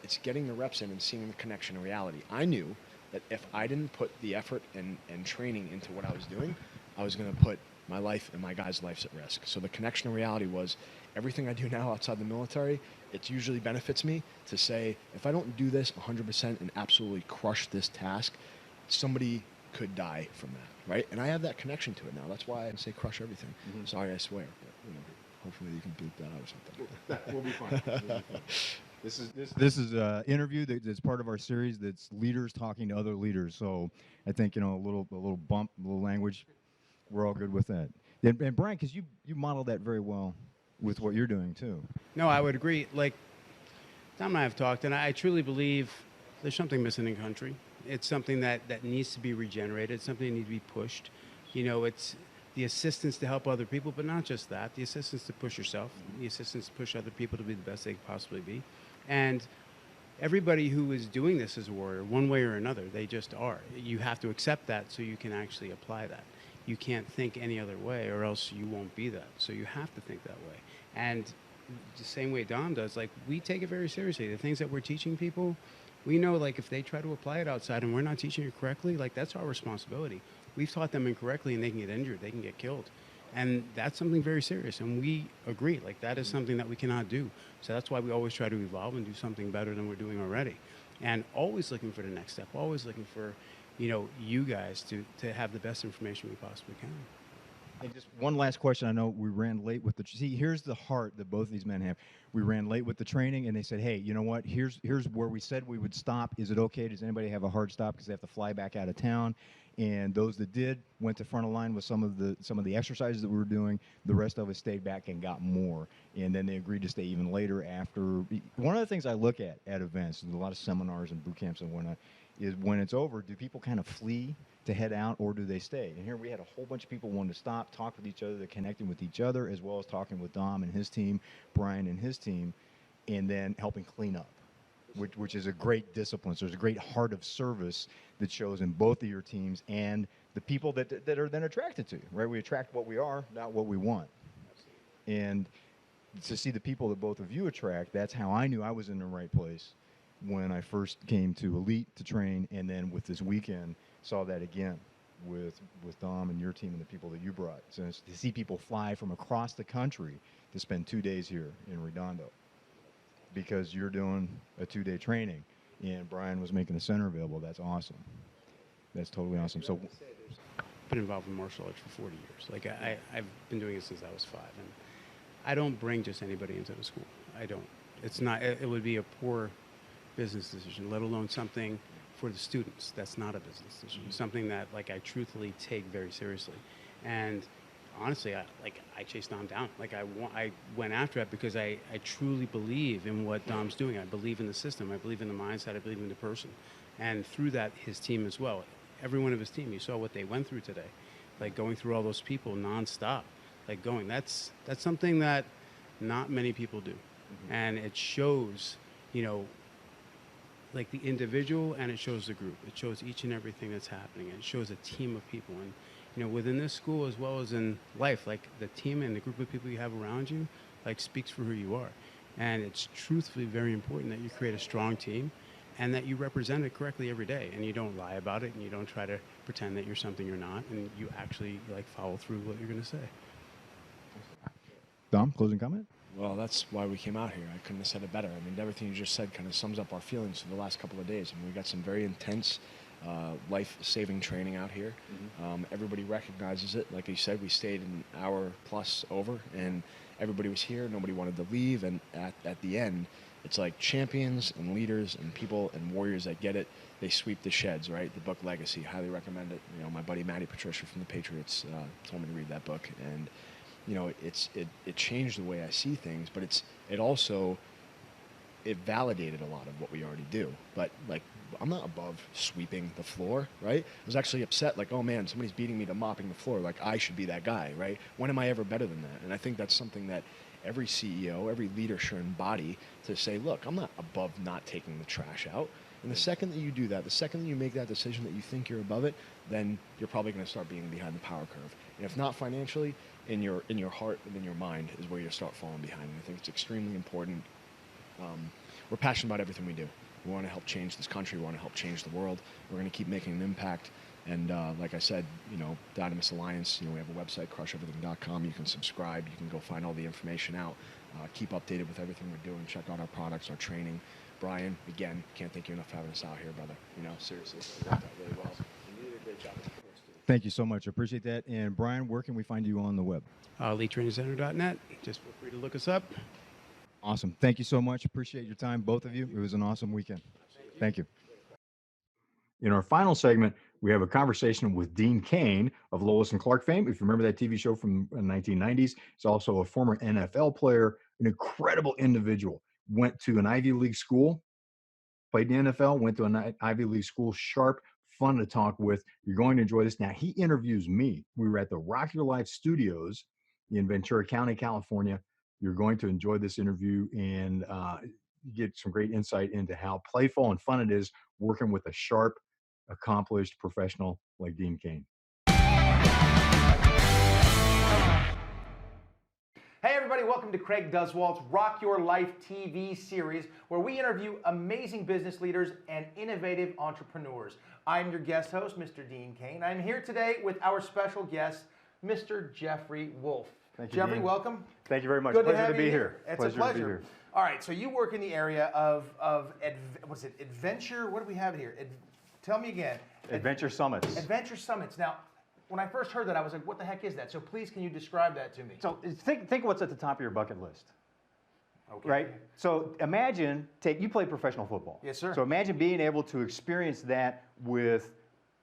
It's getting the reps in and seeing the connection to reality. I knew that if I didn't put the effort and training into what I was doing, I was going to put my life and my guys' lives at risk. So the connection to reality was everything I do now outside the military, it usually benefits me to say, if I don't do this 100% and absolutely crush this task, somebody could die from that, right? And I have that connection to it now. That's why I say crush everything. Mm-hmm. Sorry, I swear. But, hopefully you can beat that out or something. We'll be fine. This is an interview that's part of our series that's leaders talking to other leaders. So I think, a little bump, a little language, we're all good with that. And Brian, because you modeled that very well with what you're doing too. No, I would agree. Like, Tom and I have talked, and I truly believe there's something missing in country. It's something that needs to be regenerated. It's something that needs to be pushed. It's the assistance to help other people, but not just that. The assistance to push yourself. The assistance to push other people to be the best they could possibly be. And everybody who is doing this is a warrior, one way or another. They just are. You have to accept that so you can actually apply that. You can't think any other way, or else you won't be that. So you have to think that way. And the same way Dom does, like, we take it very seriously. The things that we're teaching people, we know, like, if they try to apply it outside and we're not teaching it correctly, like, that's our responsibility. We've taught them incorrectly and they can get injured, they can get killed. And that's something very serious. And we agree, like, that is something that we cannot do. So that's why we always try to evolve and do something better than we're doing already. And always looking for the next step, always looking for, you guys to have the best information we possibly can. And just one last question. I know we ran late with here's the heart that both of these men have. We ran late with the training, and they said, hey, you know what? Here's where we said we would stop. Is it okay? Does anybody have a hard stop because they have to fly back out of town? And those that did went to front of line with some of the exercises that we were doing. The rest of us stayed back and got more. And then they agreed to stay even later after. One of the things I look at events, there's a lot of seminars and boot camps and whatnot, is when it's over, do people kind of flee to head out, or do they stay? And here we had a whole bunch of people wanting to stop, talk with each other, they're connecting with each other, as well as talking with Dom and his team, Brian and his team, and then helping clean up, which is a great discipline. So there's a great heart of service that shows in both of your teams and the people that are then attracted to you, right? We attract what we are, not what we want. And to see the people that both of you attract, that's how I knew I was in the right place when I first came to Elite to train, and then with this weekend, saw that again with Dom and your team and the people that you brought. So to see people fly from across the country to spend 2 days here in Redondo because you're doing a 2-day training and Brian was making the center available, that's awesome. That's totally awesome. So I've been involved in martial arts for 40 years. Like, I've been doing it since I was 5, and I don't bring just anybody into the school. I don't. It's not. It would be a poor business decision, let alone something for the students. That's not a business decision. Mm-hmm. Something that, like, I truthfully take very seriously. And honestly, I chased Dom down. Like, I went after it because I truly believe in what Dom's doing. I believe in the system. I believe in the mindset. I believe in the person. And through that, his team as well. Every one of his team, you saw what they went through today. Like, going through all those people nonstop. Like, that's something that not many people do. Mm-hmm. And it shows, like, the individual, and it shows the group. It shows each and everything that's happening. And it shows a team of people. And, within this school as well as in life, like, the team and the group of people you have around you, like, speaks for who you are. And it's truthfully very important that you create a strong team and that you represent it correctly every day. And you don't lie about it, and you don't try to pretend that you're something you're not, and you actually, like, follow through what you're going to say. Dom, closing comment? Well, that's why we came out here. I couldn't have said it better. I mean, everything you just said kind of sums up our feelings for the last couple of days. I mean, we got some very intense life-saving training out here. Everybody recognizes it. Like you said, we stayed an hour plus over, and everybody was here. Nobody wanted to leave. And at the end, it's like champions and leaders and people and warriors that get it. They sweep the sheds, right? The book Legacy, highly recommend it. You know, my buddy Matty Patricia from the Patriots told me to read that book, and you know, it changed the way I see things, but it also validated a lot of what we already do. But like, I'm not above sweeping the floor, right? I was actually upset, like, oh man, somebody's beating me to mopping the floor. Like, I should be that guy, right? When am I ever better than that? And I think that's something that every CEO, every leader should embody, to say, look, I'm not above not taking the trash out. And the second that you do that, the second that you make that decision that you think you're above it, then you're probably going to start being behind the power curve. And if not financially, in your heart and in your mind is where you start falling behind. And I think it's extremely important. We're passionate about everything we do. We want to help change this country. We want to help change the world. We're going to keep making an impact. And like I said, you know, Dynamis Alliance, you know, we have a website, crusheverything.com. You can subscribe. You can go find all the information out. Keep updated with everything we're doing. Check out our products, our training. Brian, again, can't thank you enough for having us out here, brother. You know, seriously, it worked out really well. You did a great job. Thank you so much. I appreciate that. And Brian, where can we find you on the web? elitetrainingcenter.net. Just feel free to look us up. Awesome. Thank you so much. Appreciate your time, both of you. It was an awesome weekend. Thank you. In our final segment, we have a conversation with Dean Cain of Lois and Clark fame. If you remember that TV show from the 1990s, he's also a former NFL player, an incredible individual. Went to an Ivy League school, played in the NFL, went to an Ivy League school, sharp, fun to talk with. You're going to enjoy this. Now, he interviews me. We were at the Rock Your Life Studios in Ventura County, California. You're going to enjoy this interview and get some great insight into how playful and fun it is working with a sharp, accomplished professional like Dean Cain. Hey everybody, welcome to Craig Duswalt's Rock Your Life TV series, where we interview amazing business leaders and innovative entrepreneurs. I'm your guest host, Mr. Dean Cain. I'm here today with our special guest, Mr. Jeffrey Wolf. Thank you, Jeffrey, Dean. welcome. Thank you very much. Good Pleasure to have to be you here. It's Pleasure a pleasure. to be here. All right, so you work in the area of what's it, adventure? What do we have here? Tell me again. Adventure Summits. Adventure Summits. Now, when I first heard that, I was like, what the heck is that? So please, can you describe that to me? So think what's at the top of your bucket list, Okay. right? So imagine, you play professional football. Yes, sir. So imagine being able to experience that with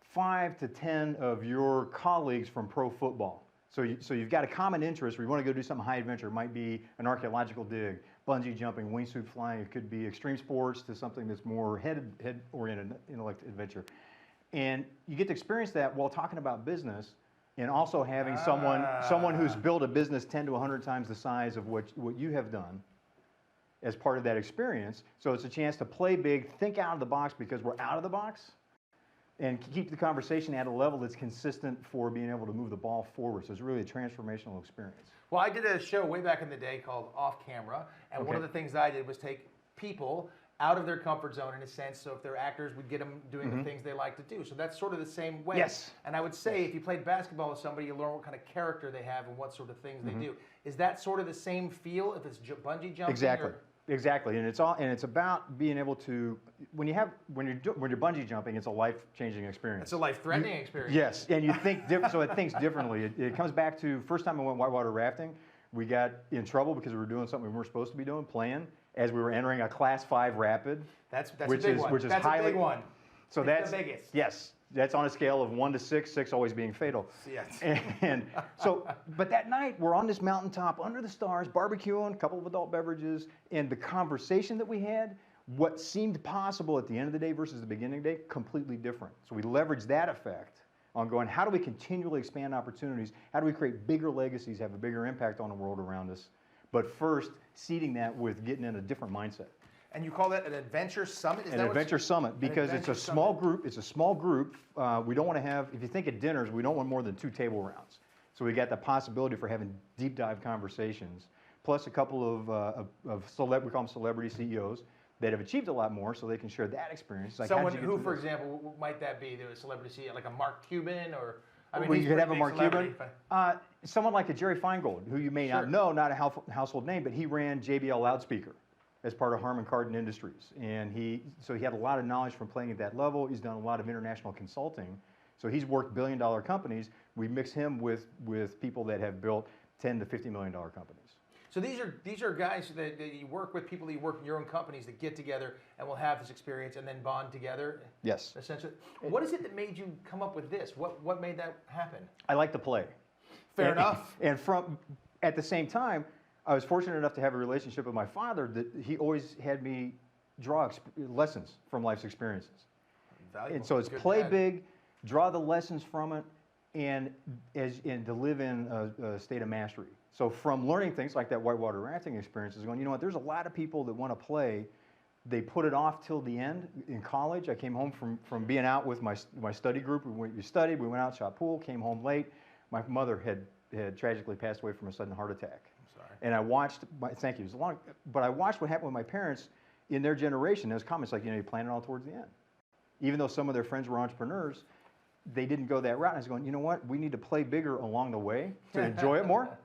5 to 10 of your colleagues from pro football. So you've got a common interest where you want to go do something high adventure. It might be an archaeological dig, bungee jumping, wingsuit flying. It could be extreme sports to something that's more head-oriented, intellect adventure. And you get to experience that while talking about business, and also having someone who's built a business 10 to 100 times the size of what you have done as part of that experience. So it's a chance to play big, think out of the box, because we're out of the box, and keep the conversation at a level that's consistent for being able to move the ball forward. So it's really a transformational experience. Well, I did a show way back in the day called Off Camera, and one of the things I did was take people out of their comfort zone, in a sense. So if they're actors, we'd get them doing the things they like to do. So that's sort of the same way. Yes. And I would say if you played basketball with somebody, you learn what kind of character they have and what sort of things they do. Is that sort of the same feel if it's bungee jumping? Exactly. Exactly, and it's about being able to, when you're bungee jumping, it's a life-changing experience. It's a life-threatening experience. Yes, and you think so it thinks differently. It comes back to first time I went whitewater rafting, we got in trouble because we were doing something we weren't supposed to be doing, playing, as we were entering a Class 5 rapid. That's a big one. That's a big one. So that's the biggest. Yes. That's on a scale of 1 to 6, 6 always being fatal. Yes. And so, but that night we're on this mountaintop under the stars, barbecuing, a couple of adult beverages, and the conversation that we had, what seemed possible at the end of the day versus the beginning of the day, completely different. So we leveraged that effect on going, how do we continually expand opportunities? How do we create bigger legacies, have a bigger impact on the world around us? But first, seeding that with getting in a different mindset. And you call that an adventure summit? An adventure summit, because it's a small group. It's a small group. We don't want to have, if you think of dinners, we don't want more than 2 table rounds. So we got the possibility for having deep dive conversations, plus a couple of we call them celebrity CEOs that have achieved a lot more, so they can share that experience. Like, someone who, for example, might that be? The celebrity CEO, like a Mark Cuban, or I mean, well, he's you could have a pretty Mark big celebrity, Cuban. Someone like a Jerry Feingold, who you may not know, not a household name, but he ran JBL Loudspeaker as part of Harman Kardon Industries. And so he had a lot of knowledge from playing at that level. He's done a lot of international consulting. So he's worked billion-dollar companies. We mix him with people that have built $10 to $50 million companies. So these are guys that you work with, people that you work in your own companies that get together and will have this experience and then bond together. Yes. Essentially, what is it that made you come up with this? What made that happen? I like to play. Fair enough. And at the same time, I was fortunate enough to have a relationship with my father that he always had me draw lessons from life's experiences. Valuable. And so it's Good play dad. big, draw the lessons from it, and to live in a state of mastery. So from learning things like that whitewater rafting experience is going, you know what, there's a lot of people that want to play. They put it off till the end. In college, I came home from being out with my study group. We studied, we went out, shot pool, came home late. My mother had tragically passed away from a sudden heart attack. I'm sorry. And I watched, thank you, it was long, but I watched what happened with my parents in their generation. There's comments like, you know, you plan it all towards the end. Even though some of their friends were entrepreneurs, they didn't go that route. And I was going, you know what, we need to play bigger along the way to enjoy it more.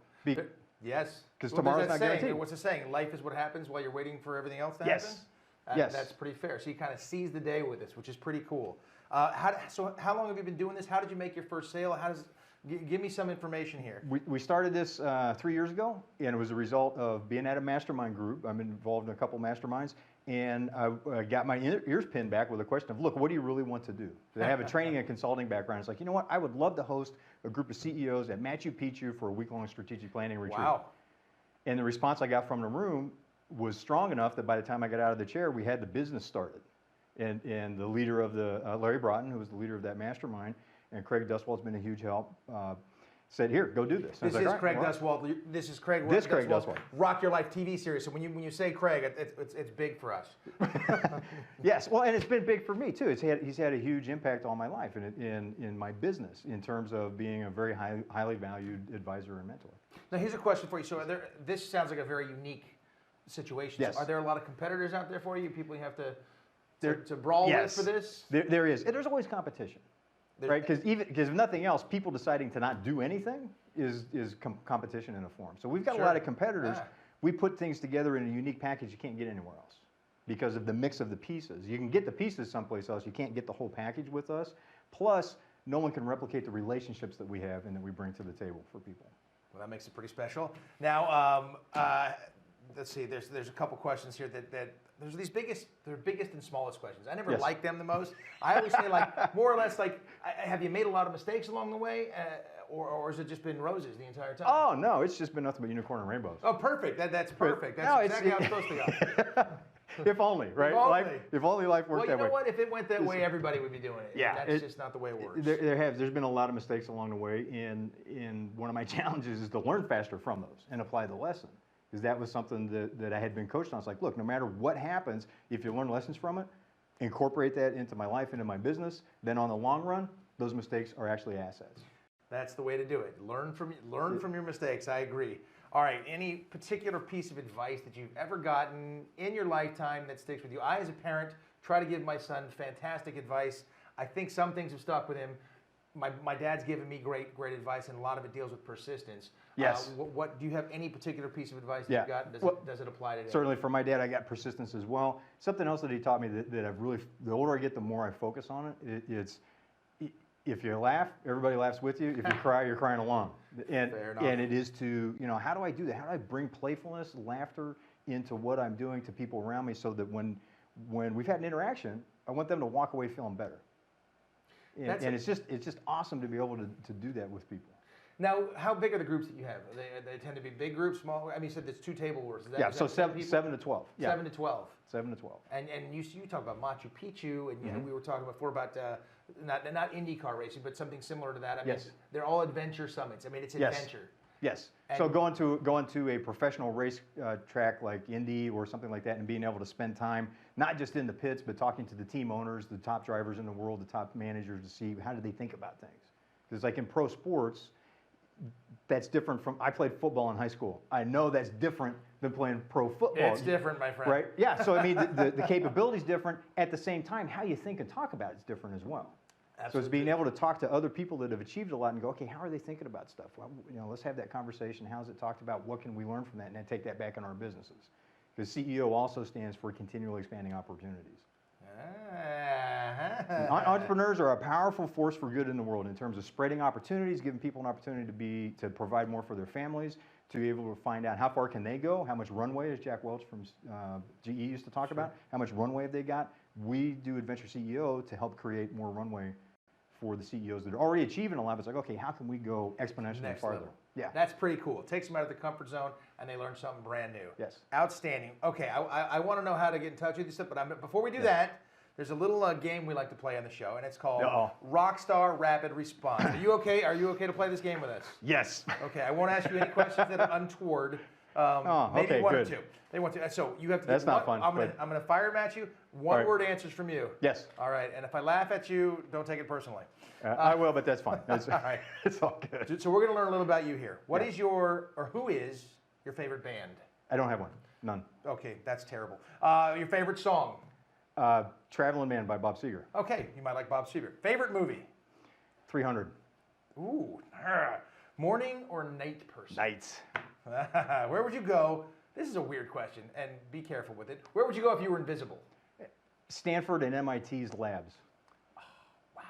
Yes. Because tomorrow's not guaranteed. What's the saying? Life is what happens while you're waiting for everything else to Yes. happen? Yes. That's pretty fair. So you kind of seize the day with this, which is pretty cool. So how long have you been doing this? How did you make your first sale? Give me some information here. We started this 3 years ago, and it was a result of being at a mastermind group. I'm involved in a couple masterminds, and I got my ears pinned back with a question of, look, what do you really want to do? I have a training and consulting background. It's like, you know what, I would love to host a group of CEOs at Machu Picchu for a week-long strategic planning retreat. Wow. And the response I got from the room was strong enough that by the time I got out of the chair, we had the business started. And the leader of Larry Broughton, who was the leader of that mastermind, and Craig Duswalt's been a huge help, said, here, go do this. This is Craig Duswalt. This is Craig Duswalt. Rock Your Life TV series. So when you say Craig, it's big for us. Yes, well, and it's been big for me too. He's had a huge impact on my life and in my business in terms of being a very highly valued advisor and mentor. Now here's a question for you. So this sounds like a very unique situation. Yes. So are there a lot of competitors out there for you? People you have to brawl with for this? There is. And there's always competition. Right, because if nothing else, people deciding to not do anything is competition in a form. So we've got a lot of competitors. Yeah. We put things together in a unique package you can't get anywhere else because of the mix of the pieces. You can get the pieces someplace else. You can't get the whole package with us. Plus, no one can replicate the relationships that we have and that we bring to the table for people. Well, that makes it pretty special. Now, let's see. There's a couple questions here that there's these biggest and smallest questions. I never like them the most. I always say like more or less like, have you made a lot of mistakes along the way, or has it just been roses the entire time? Oh no, it's just been nothing but unicorn and rainbows. Oh, perfect. That's perfect. That's exactly how it's supposed to go. If only, right? If only life worked that way. Well, you know what? If it went that way, everybody would be doing it. Yeah, That's just not the way it works. There's been a lot of mistakes along the way, and one of my challenges is to learn faster from those and apply the lesson. Because that was something that I had been coached on. It's like, look, no matter what happens, if you learn lessons from it, incorporate that into my life, into my business, then on the long run, those mistakes are actually assets. That's the way to do it. Learn from your mistakes. I agree. All right, any particular piece of advice that you've ever gotten in your lifetime that sticks with you? I, as a parent, try to give my son fantastic advice. I think some things have stuck with him. My dad's given me great advice, and a lot of it deals with persistence. Yes. What do you have any particular piece of advice that you've gotten? Does it apply today? Certainly for my dad, I got persistence as well. Something else that he taught me that I've really, the older I get, the more I focus on it. It's if you laugh, everybody laughs with you. If you cry, you're crying along. Fair enough. And it is to, how do I do that? How do I bring playfulness, laughter into what I'm doing to people around me so that when we've had an interaction, I want them to walk away feeling better. And it's just awesome to be able to do that with people. Now, how big are the groups that you have? They tend to be big groups, small? I mean, you said there's 2 table works. Is that 7 to 12. Yeah. 7 to 12. 7 to 12. And you talk about Machu Picchu, and we were talking before about not IndyCar racing, but something similar to that. I mean, they're all adventure summits. I mean, it's adventure. Yes. So going to a professional race track like Indy or something like that, and being able to spend time not just in the pits, but talking to the team owners, the top drivers in the world, the top managers, to see how do they think about things. Because like in pro sports, that's different from, I played football in high school. I know that's different than playing pro football. It's different, my friend. Right? Yeah. So I mean, the capability's different. At the same time, how you think and talk about it's different as well. So it's being able to talk to other people that have achieved a lot and go, okay, how are they thinking about stuff? Well, let's have that conversation. How's it talked about? What can we learn from that? And then take that back in our businesses. Because CEO also stands for continually expanding opportunities. Entrepreneurs are a powerful force for good in the world in terms of spreading opportunities, giving people an opportunity to provide more for their families, to be able to find out how far can they go, how much runway, as Jack Welch from GE used to talk about, how much runway have they got. We do Adventure CEO to help create more runway for the CEOs that are already achieving a lot. It's like, okay, how can we go exponentially Next farther? level. Yeah. That's pretty cool. It takes them out of the comfort zone and they learn something brand new. Yes. Outstanding. Okay, I want to know how to get in touch with you, but before we do that, there's a little game we like to play on the show, and it's called Rockstar Rapid Response. Are you okay? Are you okay to play this game with us? Yes. Okay, I won't ask you any questions that are untoward. Maybe okay, one good. or two. They want to. So you have to. That's not fun. I'm gonna fire them at you. One word answers from you. Yes. All right. And if I laugh at you, don't take it personally. I will, but that's fine. All right. It's all good. So we're gonna learn a little about you here. What is who is your favorite band? I don't have one. None. Okay, that's terrible. Your favorite song? Traveling Man by Bob Seger. Okay, you might like Bob Seger. Favorite movie? 300. Ooh. Morning or night person? Nights. Where would you go? This is a weird question, and be careful with it. Where would you go if you were invisible? Stanford and MIT's labs. Oh, wow.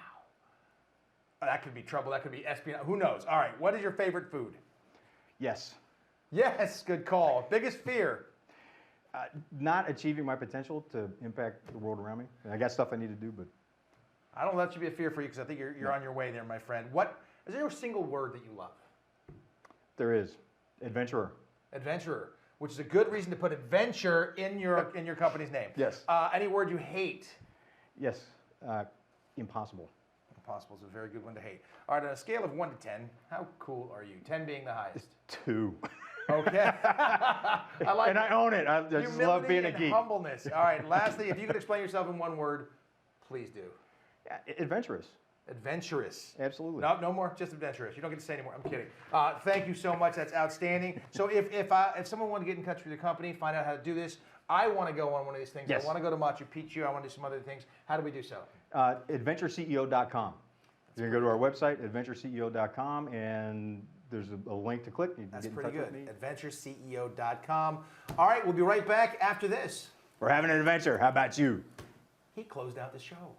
That could be trouble. That could be espionage. Who knows? All right. What is your favorite food? Yes. Yes. Good call. Biggest fear? Not achieving my potential to impact the world around me. I got stuff I need to do, but I don't let that should be a fear for you because I think you're on your way there, my friend. Is there a single word that you love? there is. Adventurer. Adventurer, which is a good reason to put adventure in your company's name. Yes. Any word you hate? Yes. Impossible. Impossible is a very good one to hate. All right, on a scale of 1 to 10, how cool are you? 10 being the highest. 2. Okay. I like and I own it. I just love being a and geek. humbleness. All right, lastly, if you could explain yourself in one word, please do. Adventurous. Adventurous. Absolutely. No more, just adventurous. You don't get to say anymore. I'm kidding. Thank you so much. That's outstanding. So if someone wanted to get in touch with your company, find out how to do this, I want to go on one of these things. Yes. I want to go to Machu Picchu. I want to do some other things. How do we do so? AdventureCEO.com. You can go to our website, AdventureCEO.com, and there's a link to click. You can That's get in pretty touch good. with me. AdventureCEO.com. All right, we'll be right back after this. We're having an adventure. How about you? He closed out the show.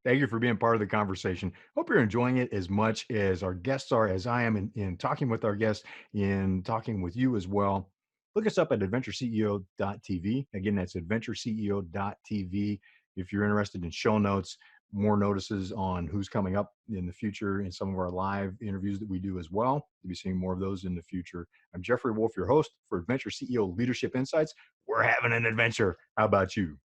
Thank you for being part of the conversation. Hope you're enjoying it as much as our guests are, as I am in talking with our guests, in talking with you as well. Look us up at adventureceo.tv. Again, that's adventureceo.tv. If you're interested in show notes, more notices on who's coming up in the future, and some of our live interviews that we do as well. You'll be seeing more of those in the future. I'm Jeffrey Wolf, your host for Adventure CEO Leadership Insights. We're having an adventure. How about you?